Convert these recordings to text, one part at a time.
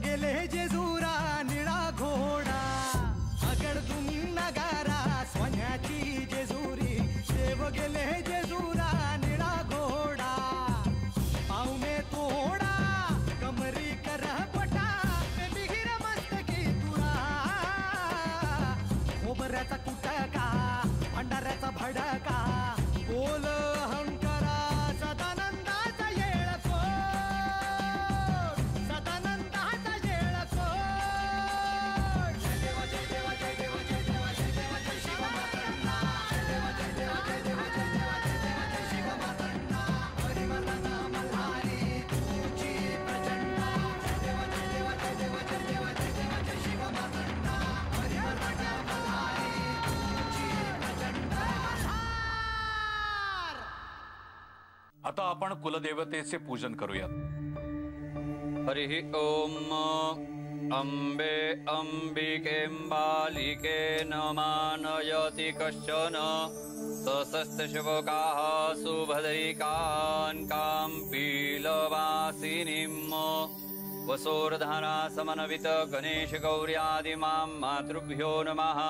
गेले जेजुरा निळा घोडा अगडून नगारा सोन्याची जेजुरी देव गेले जेजुरा निळा घोडा पावने तोडा कमरी कर पटा बिहिर मस्तकी तुरा खोबऱ्याचा कुटका भंडाऱ्याचा भडका बोल अहंकारा सदानंदाचा येळको सदानंदाचा येळको जय देव जय देव जय देव जय देव जय देव जय शिव मातंडा जय देव जय देव जय देव जय देव जय देव जय शिव मातंडा हरिवरद मल्हारी तुझी प्रचंड जय देव जय देव जय देव जय देव जय देव जय शिव मातंडा हरिवरद मल्हारी तुझी प्रचंड। आता आपण कुलदेवतेचे पूजन करूयात। हरि ओम अंबे अंबिकेम्बालिके न मानयति कश्चन सशस्त्रशुभकाः शुभदैकान् कां पीलवासिनीं वसोर्धना समन्वित गणेश गौर्यादिमां मातृभ्यो नमः।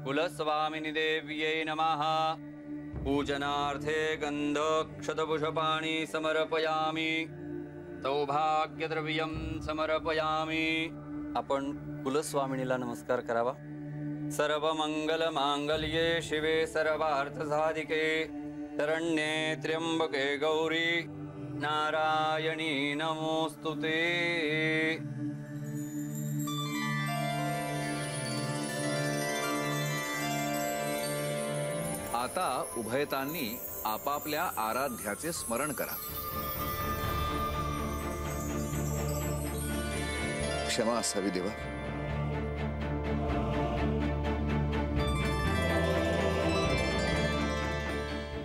कुलस्वामिनि देव्यै नमः। पूजनार्थे गन्धक्षतपुष्पाणि समर्पयामि सौभाग्यद्रव्यं समर्पयामि। आपण कुलस्वामिनीला नमस्कार करावा। सर्वमंगलमांगल्ये शिवे सर्वार्थसाधिके शरण्ये त्र्यंबके गौरी नारायणी नमोस्तुते। आता उभयतांनी आपापल्या आराध्याचे स्मरण करा। क्षमा असावी देवा।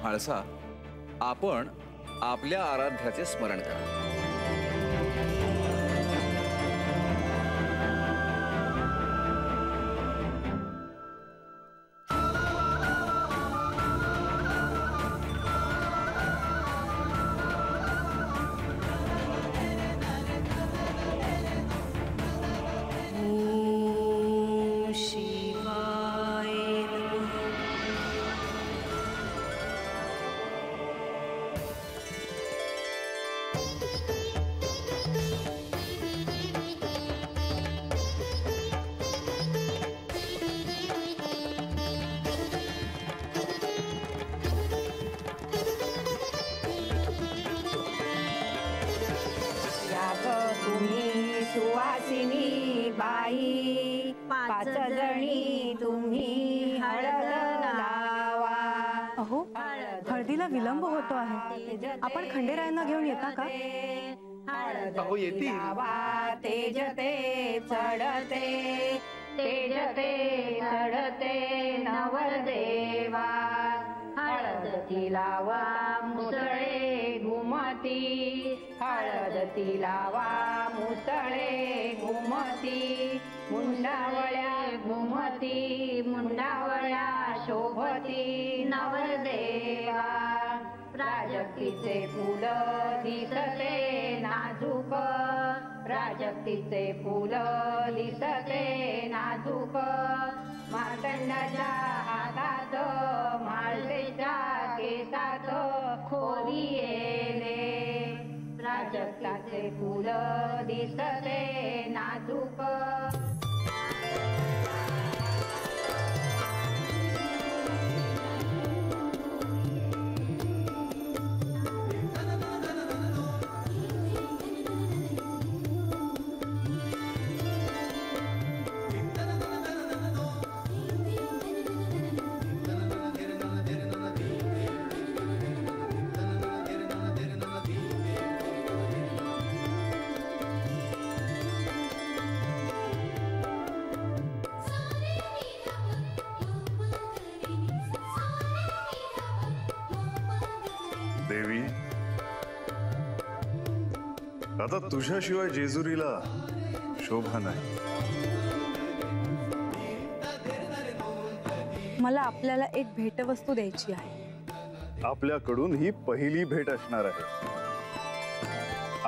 आळसा, आपण आपल्या आराध्याचे स्मरण करा। सुवासिनी बाई पाच जणी तुम्ही हळद लावा। अहो, हळदीला विलंब होतो आहे, आपण खंडेरायांना घेऊन येता का? हळद लावा तेजते चढते तेजते चढते नवरदेवा। हळद लावा मुसळे घुमती हळद लावा मुसळे घुमती मुंडावळ्या घुमती मुंडावळ्या शोभती नवरदेवा। प्राजक्तीचे फूल दिसते नाजूक प्राजक्तीचे फूल दिसते नाजूक मार्तंडाच्या हातात माळसेच्या केसात खोरी येले। प्राजक्ताचे फूल दिसते नाजूक। देवी, आता तुझ्याशिवाय जेजुरीला शोभा नाही। मला आपल्याला एक भेटवस्तू द्यायची आहे। आपल्याकडून ही पहिली भेट असणार आहे।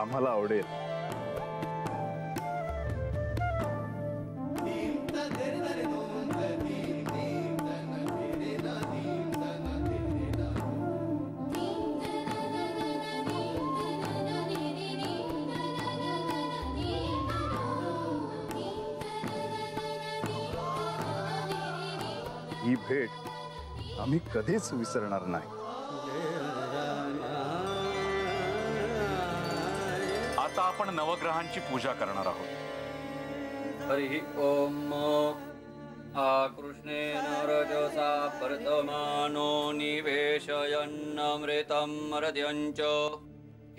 आम्हाला आवडेल। ही भेट आम्ही कधीच विसरणार नाही. आता आपण नवग्रहांची पूजा करणार आहोत. हरि ओम आकृष्णेन रजसा वर्तमानो निवेशयन्नमृतं मर्त्यञ्च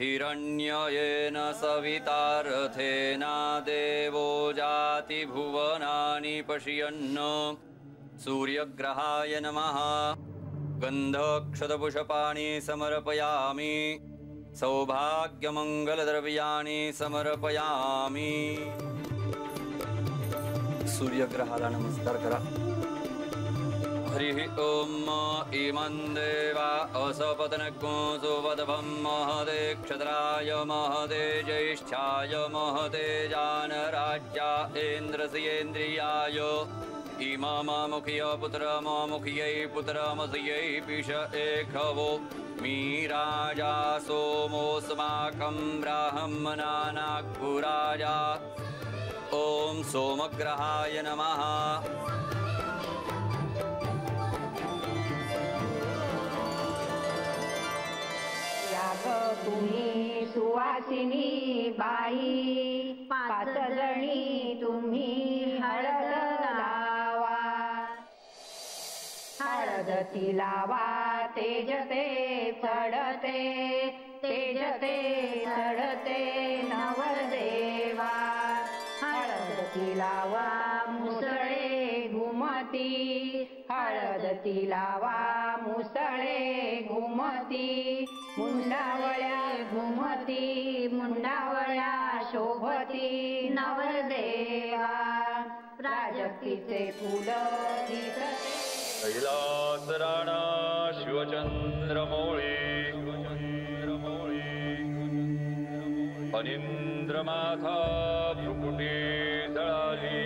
हिरण्ययेन सवितारथेन देवो जाति भुवनानि पश्यन्. सूर्यग्रहाय नमः. गन्धक्षतपुष्पाणि समर्पयामि. सौभाग्यमङ्गलद्रव्याणि समर्पयामि. सूर्यग्रहाला नमस्कार करा. हरिः ओम इमं देवा असपत्नग्नो सुवदभं महते क्षत्राय महते ज्येष्ठाय महते जानराज्या इन्द्रस्येन्द्रियाय इममुखिय पुत्रममुखियै पुत्रमसयै पिष एखवो मीराजा सोमोऽस्माकं ब्राह्मणानाग्पुराजा. ओम सोमग्रहाय नमः. याग तुम्ही सुवासिनी बाई, 5 जणी तुम्ही हळद लावा. हळदती लावा तेजते चढते, तेजते चढते नवदेवा. हळदती लावा मुसळे घुमती, हळदती लावा मुसळे घुमती. मुंडावळ्या घुमती, मुंडावळ्या शोभती नवदेवा. प्राजक्तीचे फुल दिसते कैलास राणा शिवचंद्रमौळी. फणींद्रमाथा भ्रुकुटी जळाली.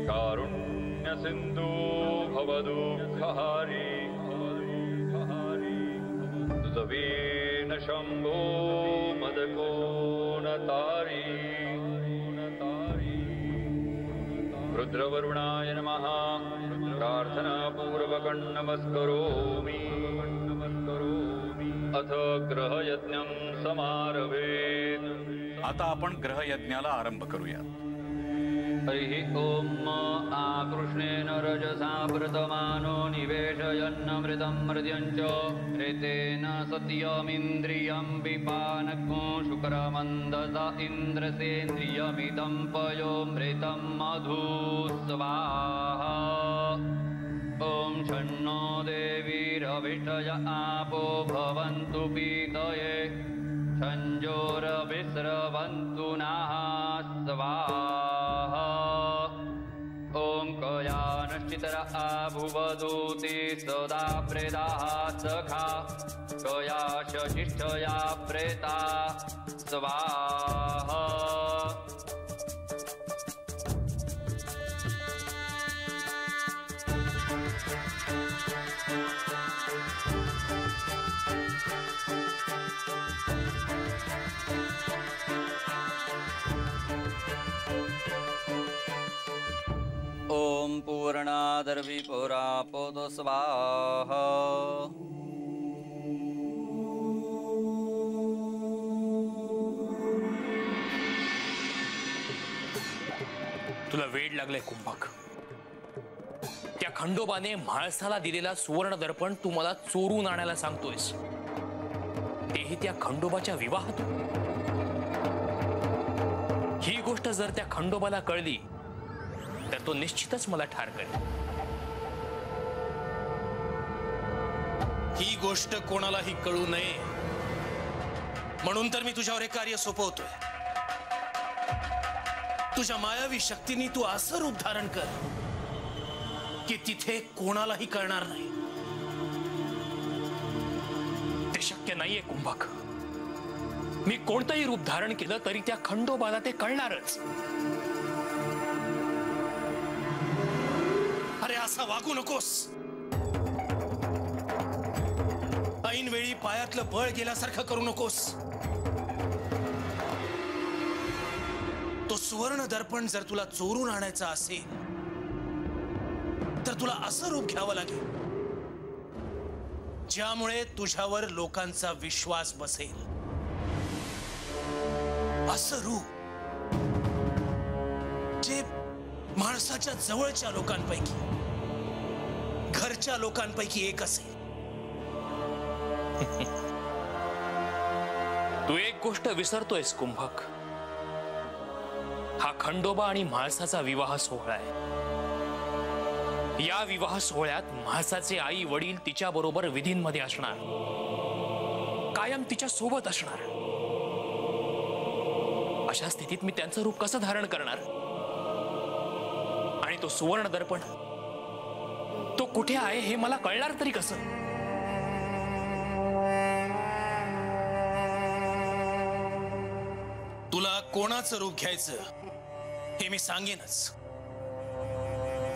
कारुण्य सिंधू भवदुःखहारी. तुझवीन शंभो मदकोणतारी. रुद्रवरुणाय नमः. प्रार्थनापूर्वकं नमस्करोमि. अथ ग्रहयज्ञं समारभेत. आता आपण ग्रहयज्ञाला आरंभ करूयात. हरिः ओम आकृष्णेन रजसा वर्तमानो निवेशयन्नमृतं मर्त्यञ्च ऋतेन सत्यमिन्द्रियं विपानको शुक्रमन्दसा इन्द्रसेन्द्रियमिदं पयोमृतं मधु स्वाहा. ओम शन्नो देवीरविष्टय आपो भवन्तु पीतये. संजोरविस्रवन्तु नः स्वाहा. ओम कयानश्चितर आभुवदूति सदा प्रेदाः सखा. कयाशशिष्टया प्रेता स्वाहा. ओम पूर्णादर्विपुरापोत स्वाहा. तुला वेड लागले कुंभक. त्या खंडोबाने म्हाळसाला दिलेला सुवर्ण दर्पण तू मला चोरून आणायला सांगतोयस, तेही त्या खंडोबाच्या विवाहातून. ही गोष्ट जर त्या खंडोबाला कळली तर तो निश्चितच मला ठार करेल. ही गोष्ट कोणालाही कळू नये म्हणून तर मी तुझ्यावर एक कार्य सोपवतोय. तुझ्या मायावी शक्तीने तू असं रूप धारण कर की तिथे कोणालाही कळणार नाही. ते शक्य नाहीये कुंभक. मी कोणतंही रूप धारण केलं तरी त्या खंडोबाला ते कळणारच. अरे असा वागू नकोस. ऐन वेळी पायातलं बळ गेल्यासारखं करू नकोस. तो सुवर्ण दर्पण जर तुला चोरून आणायचं असेल तर तुला असं रूप घ्यावं लागेल ज्यामुळे तुझ्यावर लोकांचा विश्वास बसेल. असं रूप जे माणसाच्या जवळच्या लोकांपैकी, घरच्या लोकांपैकी एक असेल. तू एक गोष्ट विसरतोयस कुंभक. हा खंडोबा आणि म्हाळसाचा विवाह सोहळा आहे. या विवाह सोहळ्यात म्हाळसाचे आई वडील तिच्या बरोबर विधींमध्ये असणार, कायम तिच्या सोबत असणार. अशा स्थितीत मी त्यांचं रूप कसं धारण करणार? आणि तो सुवर्ण दर्पण तो कुठे आहे हे मला कळणार तरी कसं? तुला कोणाचं रूप घ्यायचं हे मी सांगेनच,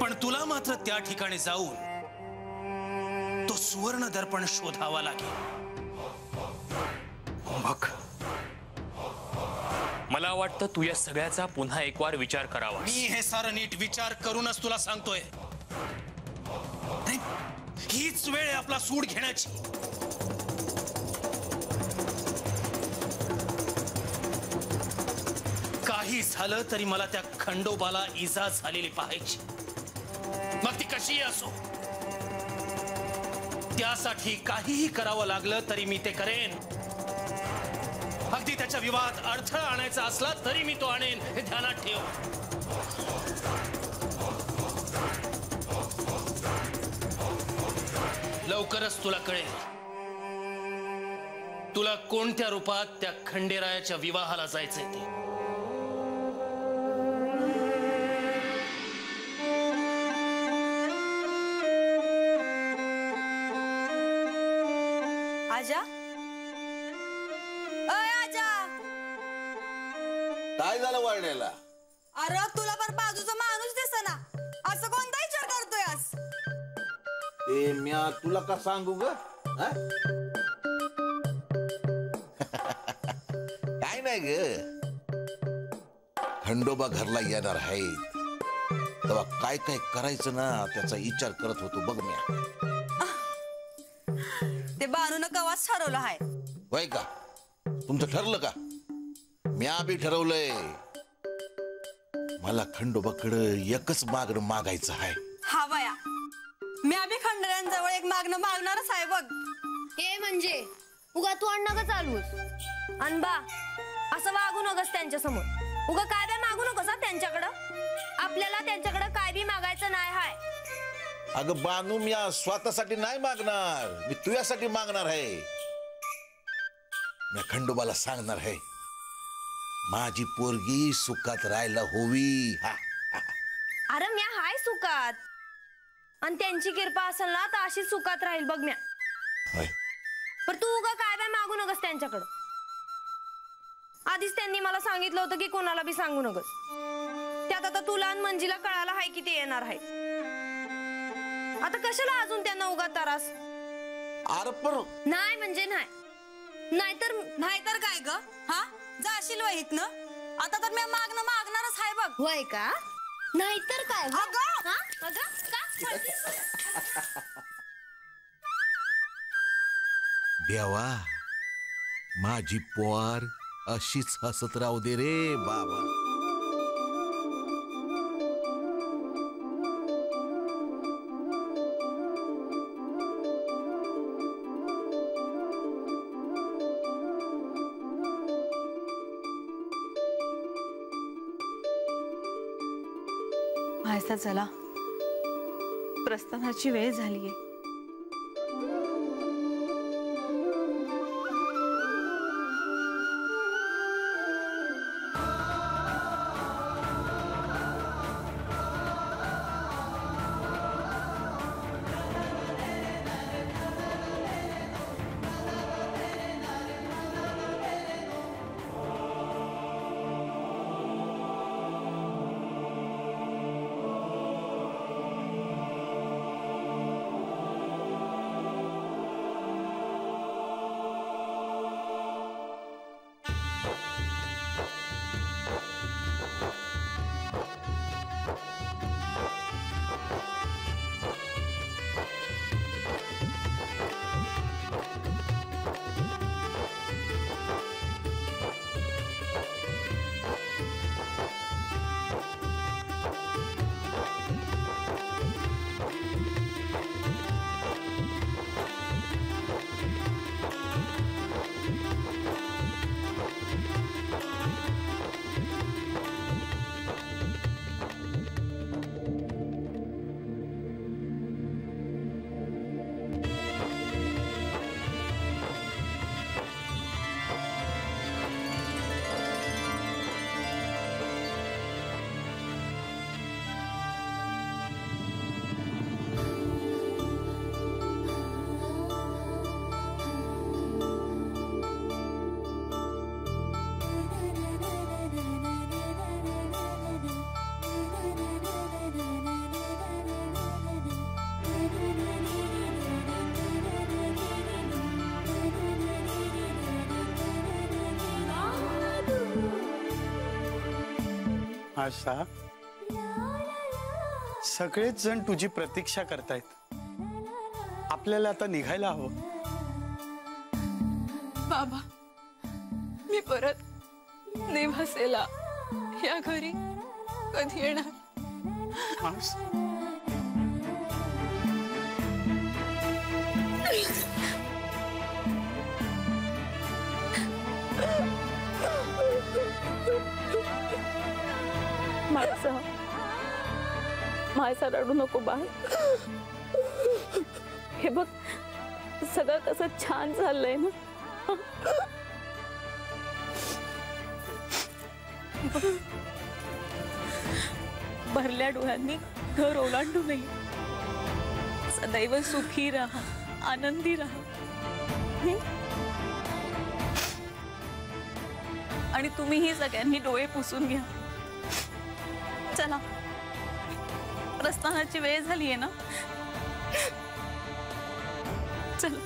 पण तुला मात्र त्या ठिकाणी जाऊन तो सुवर्ण दर्पण शोधावा लागेल. कुंभक, मला वाटतं तू या सगळ्याचा पुन्हा एक वार विचार करावा. मी हे सारं नीट विचार करूनच तुला सांगतोय. हीच वेळ आहे आपला सूड घेण्याची. काही झालं तरी मला त्या खंडोबाला इजा झालेली पाहायची, मग ती कशीही असो. त्यासाठी काहीही करावं लागलं तरी मी ते करेन. अगदी त्याच्या विवाहात अडथळा आणायचा असला तरी मी तो आणेन, हे ध्यानात ठेव. लवकरच तुला कळेल तुला कोणत्या रूपात त्या खंडेरायाच्या विवाहाला जायचंय ते. आजा, आजा, काय झालं वाढण्याला? अरे तुला पण बाजूचा माणूस दिसेना. असं कोणता विचार करतोय आज? ते म्या तुला का सांगू ग? काय नाही ग, खंडोबा घरला येणार आहेत तेव्हा काय काय करायचं ना त्याचा विचार करत होतो बघ म्या. ते बानून कवाच ठरवलं आहे. होय का? तुमचं ठरलं का? म्या बी ठरवलंय. मला खंडोबाकडे एकच मागणं मागायचं आहे. हा बया, मी आम्ही खंडऱ्यांजवळ एक मागणं मागणारच आहे बघ. हे म्हणजे उगा तू अण्णा का चालूस? अनबा, असं वागू नकस त्यांच्या समोर. उगा काय बी मागू नकोस त्यांच्याकडं. आपल्याला त्यांच्याकडं काय बी मागायचं नाही हाय. अगं बानू, मी स्वतःसाठी नाही मागणार, मी तुझ्यासाठी मागणार आहे. मी खंडोबाला सांगणार आहे माझी पोरगी सुखात राहायला होवी. अरे म्या हाय सुखात, आणि त्यांची कृपा असेल ना तर अशीच सुखात राहील बघ म्या. पण तू उगा काय बाय मागू नकस त्यांच्याकडं. आधीच त्यांनी मला सांगितलं होतं की कोणाला बी सांगू नकस. त्यात आता तुला आणि मंजीला कळायला हाय की ते येणार आहे. आता कशाला अजून त्यांना उगा त्रास? नाही म्हणजे नाही, नाहीतर काय ग? हा, जाशील वहीत ना. आता तर मी मागणं मागणारच आहे बघ. होय का? नाहीतर काय? देवा, माझी पोर अशीच हसत राहू दे रे बाबा. व्हायचा चला, प्रस्थानाची वेळ झालीये. आशा, सगळेच जण तुझी प्रतीक्षा करतायत. आपल्याला आता निघायला हवं. बाबा, मी परत नेवासेला या घरी कधी येणार? मायसा रडू नको बाळ. हे बघ, सगळं कसं छान चाललंय ना. भरल्या डोळ्यांनी घर ओलांडू नये. सदैव सुखी राहा, आनंदी राहा. आणि तुम्हीही सगळ्यांनी डोळे पुसून घ्या. चला, प्रस्थानाची वेळ झालीये ना. चला.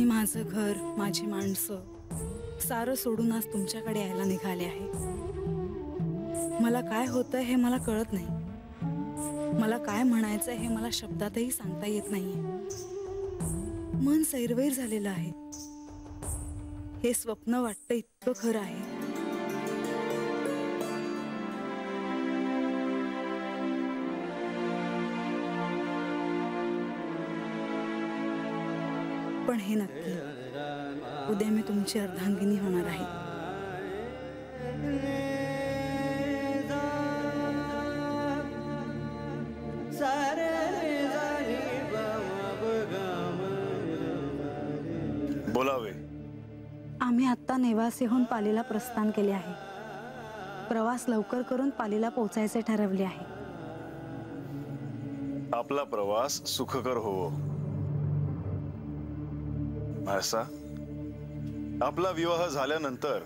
माझं घर, माझी माणसं सारं सोडून आज तुमच्याकडे यायला निघाले आहे. मला काय होतंय हे मला कळत नाही. मला काय म्हणायचंय हे मला शब्दातही सांगता येत नाहीये. मन सैरवैर झालेलं आहे. हे स्वप्न वाटतं इतकं खरं आहे. पण हे नक्की, उद्या मी तुमची अर्धांगिनी होणार आहे. बोलावे. आम्ही आता नेवासेहून पालीला प्रस्थान केले आहे. प्रवास लवकर करून पालीला पोहोचायचे ठरवले आहे. आपला प्रवास सुखकर हो. महसा, आपला विवाह झाल्यानंतर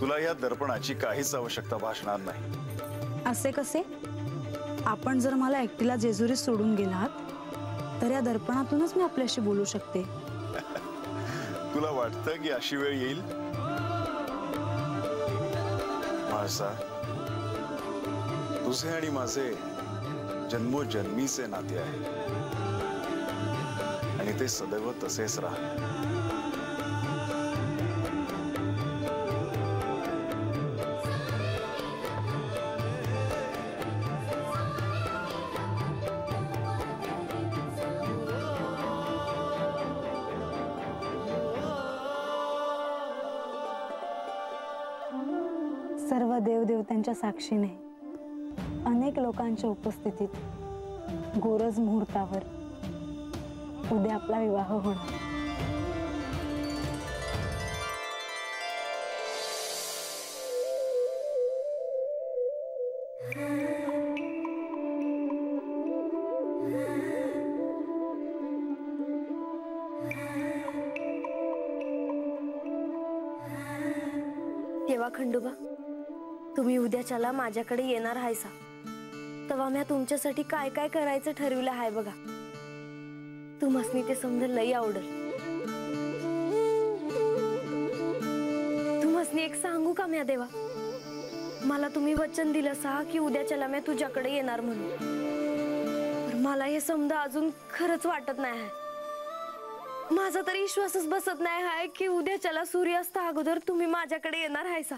तुला या दर्पणाची काहीच आवश्यकता भासणार नाही. असे कसे? आपण जर मला एकटीला जेजुरीत सोडून गेलात तर या दर्पणातूनच मी आपल्याशी बोलू शकते. तुला वाटतं की अशी वेळ येईल? महसा, तुझे आणि माझे जन्मोजन्मीचे नाते आहे आणि ते सदैव तसेच राहा. सर्व देवदेवतांच्या साक्षीने अनेक लोकांच्या उपस्थितीत गोरज मुहूर्तावर उद्या आपला विवाह होणार. तेव्हा खंडोबा, तुम्ही उद्याच्याला माझ्याकडे येणार आहेसा तेव्हा मी तुमच्यासाठी काय काय करायचं ठरविलं आहे बघा. तुम्हासनी ते समज लई आवडल. तुम्हासनी एक सांगू का म्या देवा? मला तुम्ही वचन दिलं सा की उद्याच्याला मी तुझ्याकडे येणार म्हणून. पण मला हे समजा अजून खरंच वाटत नाही आहे. माझा तरी विश्वासच बसत नाही आहे की उद्याच्याला सूर्यास्त अगोदर तुम्ही माझ्याकडे येणार आहेसा.